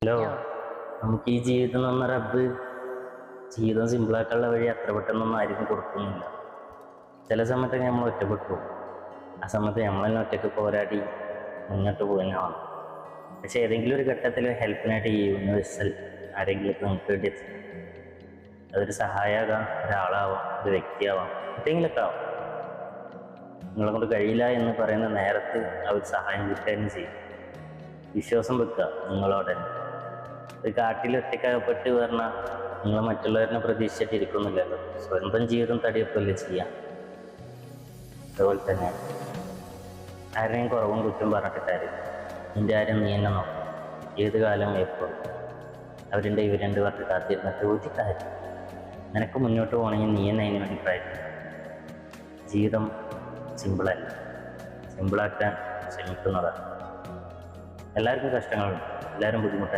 Hello, നമുക്ക് ഈ ജീവിതം എന്ന് പറഞ്ഞ റബ്ബ് ജീവിതം സിമ്പിളാക്കാനുള്ള വഴി അത്ര പെട്ടെന്നൊന്നും ആർക്കും കൊടുക്കുന്നില്ല. ചില സമയത്തൊക്കെ നമ്മൾ ഒറ്റപ്പെട്ടു. ആ സമയത്ത് നമ്മൾ തന്നെ ഒറ്റയ്ക്ക് പോരാടി മുന്നോട്ട് പോകാനാണ്. പക്ഷെ ഏതെങ്കിലും ഒരു ഘട്ടത്തിൽ ഹെൽപ്പിനായിട്ട് ഈ യൂണിവേഴ്സൽ ആരെങ്കിലും നമുക്ക് വേണ്ടി എത്തും. അതൊരു സഹായമാകാം, ഒരാളാവാം, ഒരു വ്യക്തിയാവാം, എന്തെങ്കിലുമൊക്കെ ആവാം. നിങ്ങളെ കൊണ്ട് കഴിയില്ല എന്ന് പറയുന്ന നേരത്ത് അവർ സഹായം കിട്ടുകയും ചെയ്യും. വിശ്വാസം വെക്കുക നിങ്ങളോടെ. ഒരു കാട്ടിൽ ഒറ്റക്കകപ്പെട്ട് പറഞ്ഞാൽ നിങ്ങൾ മറ്റുള്ളവരെ പ്രതീക്ഷിച്ചിട്ടിരിക്കുന്നില്ലല്ലോ. സ്വന്തം ജീവിതം തടിയപ്പല്ലേ ചെയ്യാം. അതുപോലെ തന്നെ ആരെയും കുറവും കുറ്റം പറഞ്ഞിട്ടാരും നിന്റെ ആരും നീ തന്നെ നോക്കും. ഏത് കാലം എപ്പോൾ അവരുണ്ട് ഇവരുണ്ട് പറഞ്ഞിട്ട് കാത്തിരുന്നിട്ട് ഒരു കാര്യം. നിനക്ക് മുന്നോട്ട് പോകണമെങ്കിൽ നീ തന്നെ അതിന് വേണ്ടി പ്രയത്നിക്കണം. ജീവിതം സിമ്പിളല്ല, സിമ്പിളാക്കാൻ ശ്രമിക്കുന്നതാണ്. എല്ലാവർക്കും കഷ്ടങ്ങളുണ്ട്, എല്ലാവരും ബുദ്ധിമുട്ടാണ്.